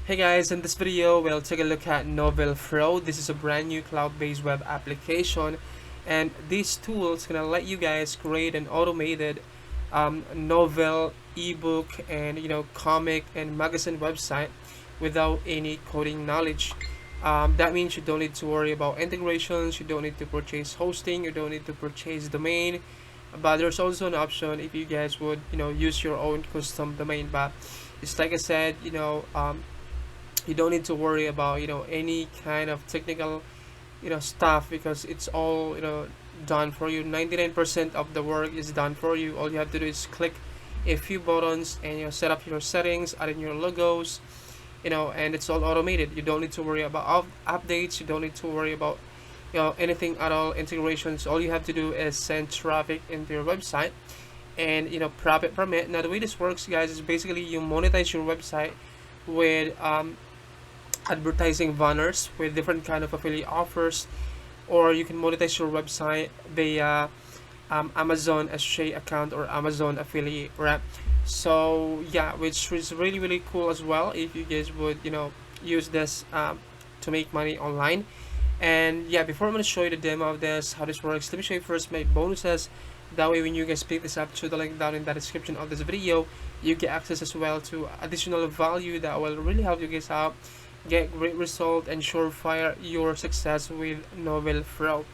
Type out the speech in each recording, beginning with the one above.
Hey guys, in this video we'll take a look at NovelPro. This is a brand new cloud-based web application, and this tool is gonna let you guys create an automated novel, ebook, and comic and magazine website without any coding knowledge. That means you don't need to worry about integrations, you don't need to purchase hosting, you don't need to purchase domain. But there's also an option if you guys would use your own custom domain. But it's like I said, you don't need to worry about any kind of technical stuff, because it's all done for you. 99% of the work is done for you. All you have to do is click a few buttons and set up your settings, add in your logos, and it's all automated. You don't need to worry about updates, you don't need to worry about anything at all, integrations. All you have to do is send traffic into your website and profit from it. Now the way this works, guys, is basically you monetize your website with advertising banners with different kind of affiliate offers, or you can monetize your website via Amazon associate account or Amazon affiliate, right? So yeah, which is really cool as well if you guys would use this to make money online. And yeah, before I'm going to show you the demo of this, how this works, let me show you first my bonuses. That way when you guys pick this up to the link down in the description of this video, you get access as well to additional value that will really help you guys out, get great result, and surefire your success with NovelPro.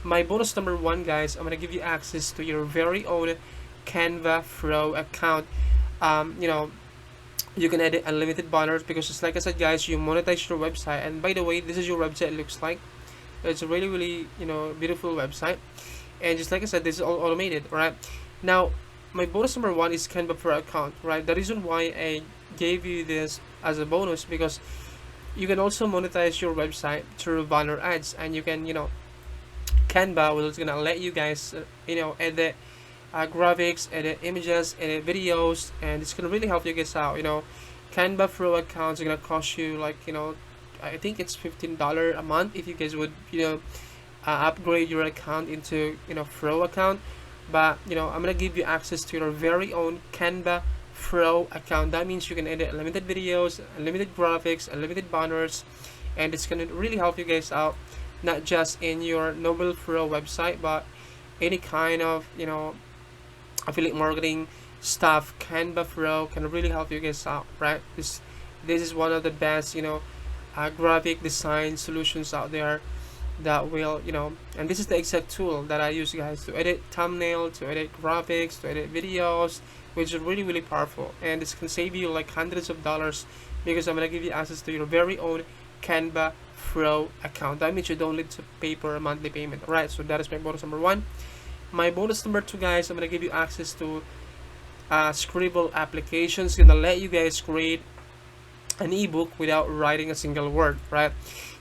My bonus number one, guys, I'm gonna give you access to your very own Canva Pro account. You can edit unlimited banners, because just like I said, guys, you monetize your website. And by the way, this is your website looks like. It's a really beautiful website, and just like I said, this is all automated. Right now, my bonus number one is Canva Pro account. Right, the reason why I gave you this as a bonus, because you can also monetize your website through banner ads, and you can Canva will gonna let you guys edit graphics, edit images, edit videos, and it's gonna really help you guys out. Canva Pro accounts are gonna cost you like I think it's $15 a month if you guys would upgrade your account into Pro account. But I'm gonna give you access to your very own Canva Pro account. That means you can edit unlimited videos, unlimited graphics, unlimited banners, and it's gonna really help you guys out, not just in your NovelPro website, but any kind of affiliate marketing stuff. Canva Pro can really help you guys out, right? This is one of the best graphic design solutions out there that will and this is the exact tool that I use, guys, to edit thumbnail, to edit graphics, to edit videos, which is really powerful. And this can save you like hundreds of dollars, because I'm gonna give you access to your very own Canva Pro account. That means you don't need to pay for a monthly payment. Alright, so that is my bonus number one. My bonus number two, guys, I'm gonna give you access to Scribble applications. Gonna let you guys create an ebook without writing a single word. Right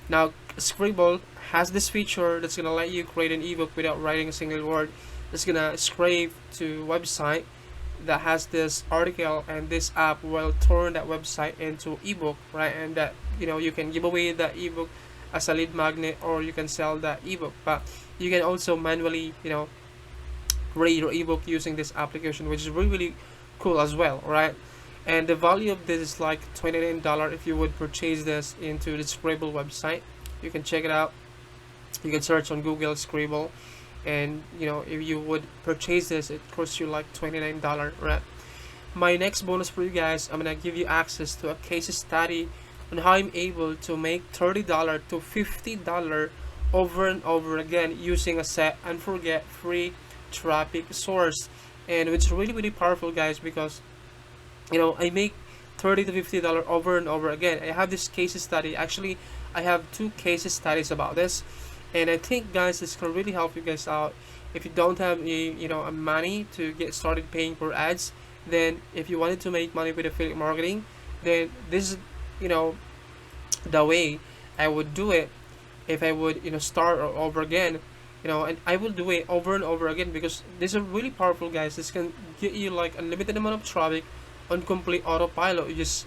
now, Scribble has this feature that's gonna let you create an ebook without writing a single word. It's gonna scrape to website that has this article, and this app will turn that website into ebook, right? And that you can give away that ebook as a lead magnet, or you can sell that ebook. But you can also manually create your ebook using this application, which is really cool as well, right? And the value of this is like $29 if you would purchase this into the Scribble website. You can check it out. You can search on Google Scribble, and if you would purchase this, it costs you like $29, right? My next bonus for you guys, I'm gonna give you access to a case study on how I'm able to make $30 to $50 over and over again using a set and forget free traffic source. And it's really powerful, guys, because I make $30 to $50 over and over again. I have this case study. Actually, I have two case studies about this, and I think, guys, this can really help you guys out if you don't have a money to get started paying for ads. Then if you wanted to make money with affiliate marketing, then this is the way I would do it if I would start over again. And I will do it over and over again, because these are really powerful, guys. This can get you like unlimited amount of traffic on complete autopilot. You just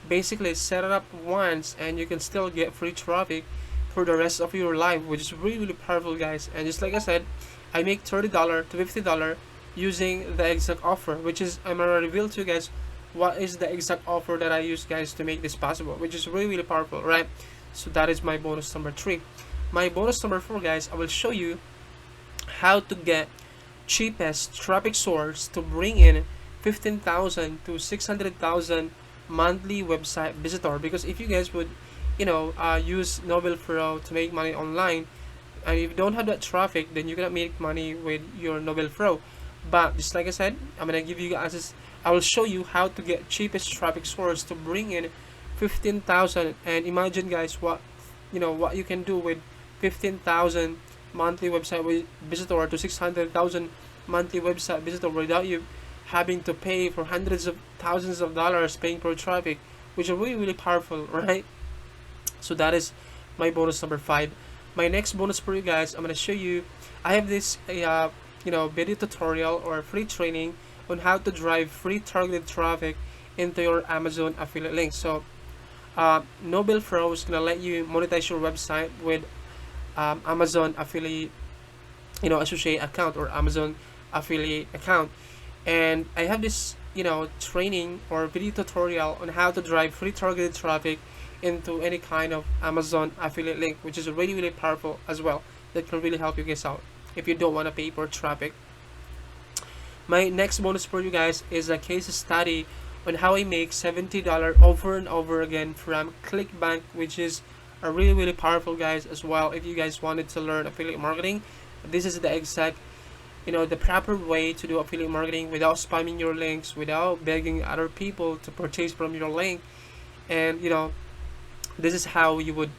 basically set it up once, and you can still get free traffic for the rest of your life, which is really powerful, guys. And just like I said, I make $30 to $50 using the exact offer, which is I'm gonna reveal to you guys what is the exact offer that I use, guys, to make this possible, which is really powerful, right? So that is my bonus number 3. My bonus number 4, guys, I will show you how to get cheapest traffic source to bring in 15,000 to 600,000 monthly website visitor. Because if you guys would, use NovelPro to make money online, and if you don't have that traffic, then you cannot make money with your NovelPro. But just like I said, I'm gonna give you guys, I will show you how to get cheapest traffic source to bring in 15,000. And imagine, guys, what you can do with 15,000 monthly website visitor to 600,000 monthly website visitor without you having to pay for hundreds of thousands of dollars paying for traffic, which is really powerful, right? So that is my bonus number 5. My next bonus for you guys, I'm gonna show you. I have this video tutorial or free training on how to drive free targeted traffic into your Amazon affiliate link. So NovelPro is gonna let you monetize your website with Amazon affiliate associate account or Amazon affiliate account. And I have this training or video tutorial on how to drive free targeted traffic into any kind of Amazon affiliate link, which is really powerful as well. That can really help you guys out if you don't want to pay for traffic. My next bonus for you guys is a case study on how I make $70 over and over again from ClickBank, which is a really powerful, guys, as well. If you guys wanted to learn affiliate marketing, this is the exact the proper way to do affiliate marketing without spamming your links, without begging other people to purchase from your link. And this is how you would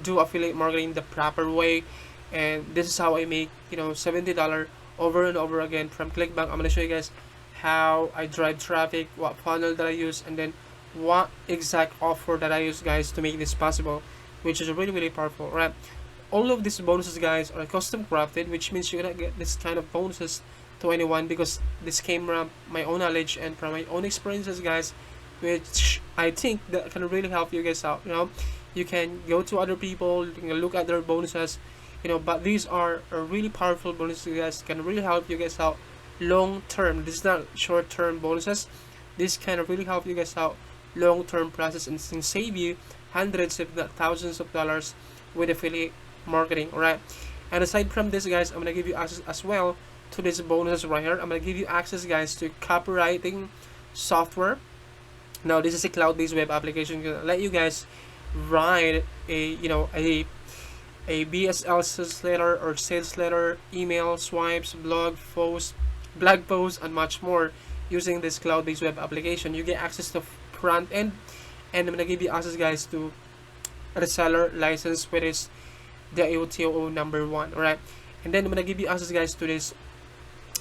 do affiliate marketing the proper way. And this is how I make $70 over and over again from ClickBank. I'm gonna show you guys how I drive traffic, what funnel that I use, and then what exact offer that I use, guys, to make this possible, which is really powerful, right? All of these bonuses, guys, are custom crafted, which means you're gonna get this kind of bonuses to anyone, because this came from my own knowledge and from my own experiences, guys, which I think that can really help you guys out. You can go to other people, you can look at their bonuses, but these are really powerful bonuses, guys, can really help you guys out long term. This is not short term bonuses. This can really help you guys out long term process and can save you hundreds if not thousands of dollars with affiliate marketing. Alright, and aside from this, guys, I'm gonna give you access as well to this bonuses right here. I'm gonna give you access, guys, to Copywriting Software. Now this is a cloud-based web application gonna let you guys write a BSL sales letter or sales letter, email, swipes, blog posts, and much more using this cloud-based web application. You get access to front end, and I'm gonna give you access, guys, to reseller license, which is the AOTO number 1. Alright, and then I'm gonna give you access, guys, to this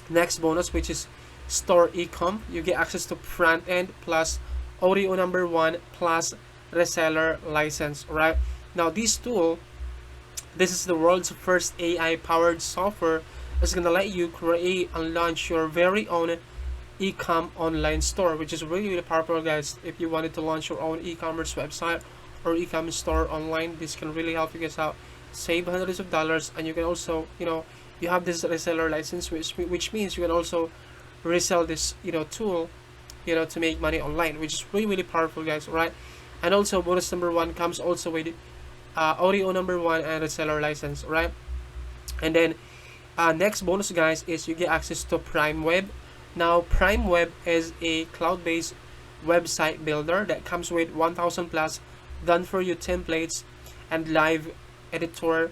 next bonus, which is store ecom. You get access to front end plus audio number 1 plus reseller license. Alright, now this tool, this is the world's first AI powered software that's gonna let you create and launch your very own ecom online store, which is really powerful, guys. If you wanted to launch your own e-commerce website or e-commerce store online, this can really help you guys out, save hundreds of dollars. And you can also you have this reseller license, which means you can also resell this tool to make money online, which is really powerful, guys. Right, and also bonus number 1 comes also with audio number 1 and reseller license. Right, and then next bonus, guys, is you get access to Prime Web. Now Prime Web is a cloud-based website builder that comes with 1,000 plus done for you templates and live editor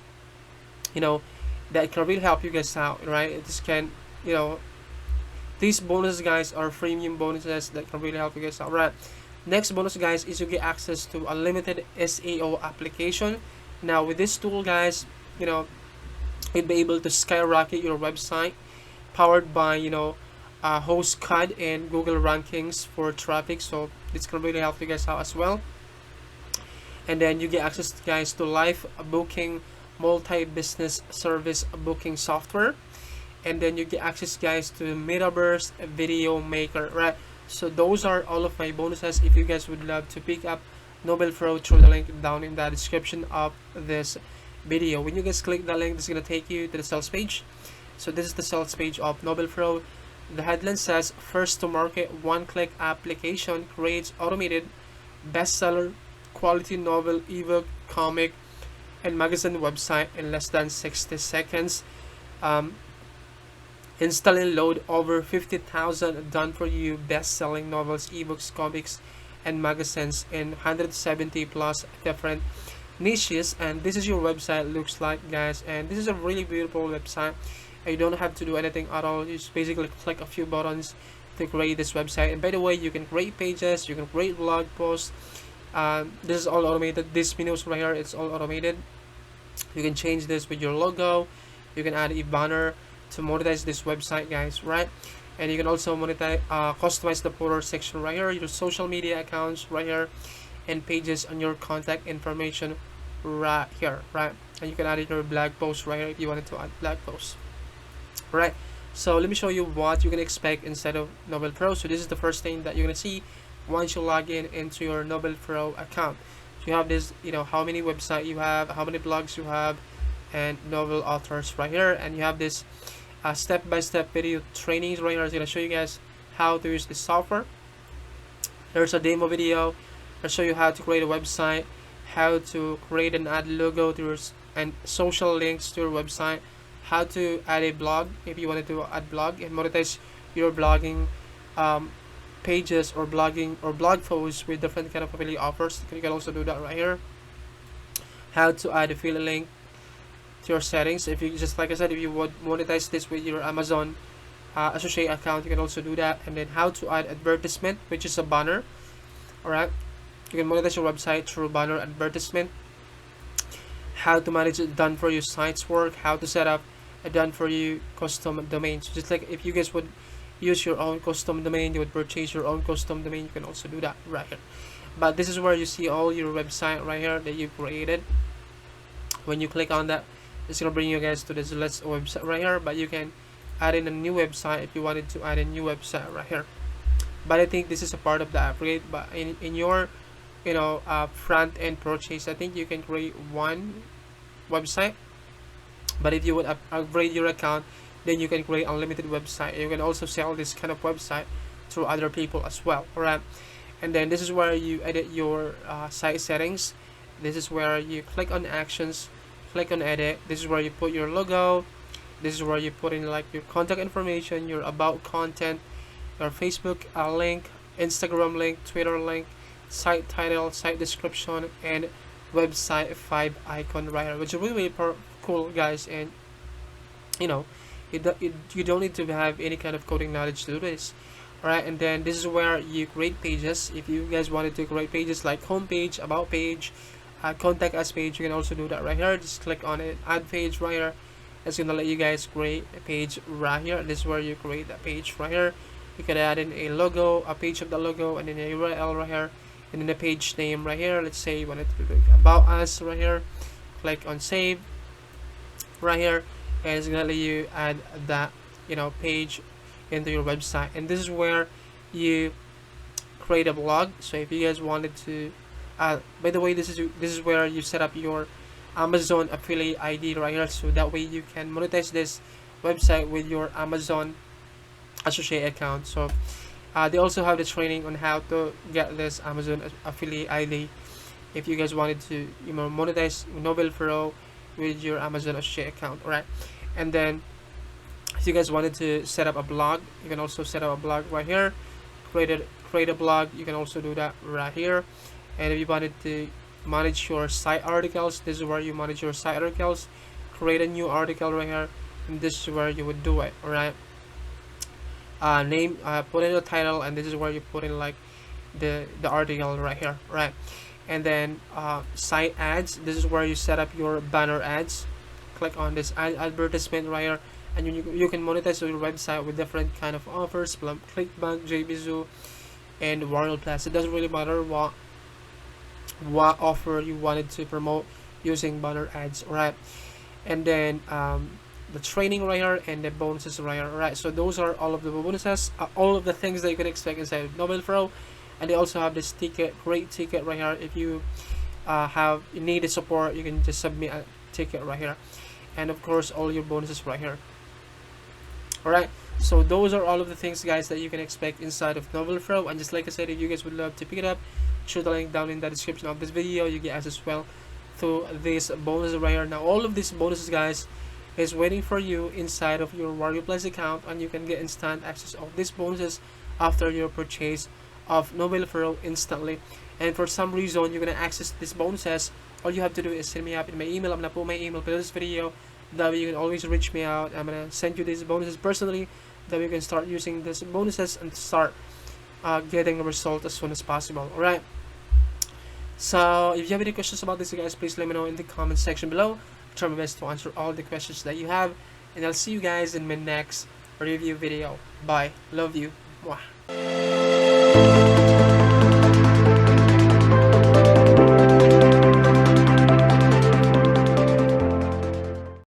that can really help you guys out. Right, this can these bonuses, guys, are freemium bonuses that can really help you guys out. Right, next bonus, guys, is you get access to unlimited SEO application. Now with this tool, guys, you'll be able to skyrocket your website powered by host code and Google rankings for traffic. So this can really help you guys out as well. And then you get access, guys, to live booking, multi-business service booking software. And then you get access, guys, to Metaverse Video Maker. Right, so those are all of my bonuses. If you guys would love to pick up NovelPro through the link down in the description of this video. When you guys click the link, this is going to take you to the sales page. So this is the sales page of NovelPro. The headline says, first to market one-click application creates automated bestseller quality novel, ebook, comic, and magazine website in less than 60 seconds. Um, Install and load over 50,000 done for you best-selling novels, ebooks, comics, and magazines in 170 plus different niches. And this is your website looks like, guys, and this is a really beautiful website. You don't have to do anything at all. You just basically click a few buttons to create this website. And by the way, you can create pages, you can create blog posts. This is all automated. This menus right here, it's all automated. You can change this with your logo. You can add a banner to monetize this website, guys, right? And you can also monetize, customize the footer section right here, your social media accounts right here, and pages on your contact information right here, right? And you can add in your blog post right here if you wanted to add blog posts, right? So let me show you what you can expect inside of NovelPro. So this is the first thing that you're gonna see once you log in into your NovelPro account. So you have this, how many website you have, how many blogs you have, and novel authors right here, and you have this step-by-step video trainings right here. It's gonna show you guys how to use this software. There's a demo video. I'll show you how to create a website, how to create and add logo to your and social links to your website, how to add a blog if you wanted to add blog and monetize your blogging pages or blogging or blog posts with different kind of affiliate offers. You can also do that right here. How to add affiliate link to your settings. If you just like I said, if you would monetize this with your Amazon associate account, you can also do that. And then how to add advertisement, which is a banner. All right, you can monetize your website through banner advertisement. How to manage it done for you sites work. How to set up a done for you custom domain. So just like if you guys would use your own custom domain, you would purchase your own custom domain, you can also do that right here. But this is where you see all your website right here that you created. When you click on that, it's gonna bring you guys to this list website right here, but you can add in a new website if you wanted to add a new website right here. But I think this is a part of the upgrade. But in your front end purchase, I think you can create one website. But if you would upgrade your account, then you can create unlimited website. You can also sell this kind of website to other people as well. Alright, and then this is where you edit your site settings. This is where you click on actions, click on edit. This is where you put your logo. This is where you put in like your contact information, your about content, your Facebook link, Instagram link, Twitter link, site title, site description, and website 5 icon right here, which is really cool, guys. And you don't need to have any kind of coding knowledge to do this. Alright, and then this is where you create pages. If you guys wanted to create pages like homepage, about page, contact us page, you can also do that right here. Just click on it, add page right here. It's gonna let you guys create a page right here. This is where you create that page right here. You can add in a logo, a page of the logo, and then a URL right here, and then the page name right here. Let's say you wanted to do about us right here. Click on save right here, and it's gonna let you add that page into your website. And this is where you create a blog. So if you guys wanted to by the way, this is where you set up your Amazon affiliate ID right here, so that way you can monetize this website with your Amazon associate account. So they also have the training on how to get this Amazon affiliate ID if you guys wanted to monetize NovelPro with your Amazon associate account. Alright, and then if you guys wanted to set up a blog, you can also set up a blog right here. Create a blog, you can also do that right here. And if you wanted to manage your site articles, this is where you manage your site articles. Create a new article right here, and this is where you would do it. Alright, name, put in a title, and this is where you put in like the article right here. Right, and then site ads, this is where you set up your banner ads. Click on this advertisement right here, and you can monetize your website with different kind of offers, clickbank, JBZoo, and Warrior Plus. It doesn't really matter what offer you wanted to promote using banner ads. Right, and then the training right here and the bonuses right here. Right, so those are all of the bonuses, all of the things that you can expect inside of NovelPro. And they also have this great ticket right here. If you need a support, you can just submit a ticket right here, and of course all your bonuses right here. Alright, So those are all of the things, guys, that you can expect inside of NovelPro. And just like I said, if you guys would love to pick it up, show the link down in the description of this video. You get access as well to these bonuses right here. Now all of these bonuses, guys, is waiting for you inside of your Warrior Plus account, and you can get instant access of these bonuses after your purchase of NovelPro instantly. And for some reason you're gonna access these bonuses, all you have to do is send me up in my email. I'm gonna put my email below this video. That way you can always reach me out. I'm gonna send you these bonuses personally. That way you can start using these bonuses and start getting a result as soon as possible. Alright. So if you have any questions about this, guys, please let me know in the comment section below. I'll try my best to answer all the questions that you have. And I'll see you guys in my next review video. Bye. Love you. Mwah.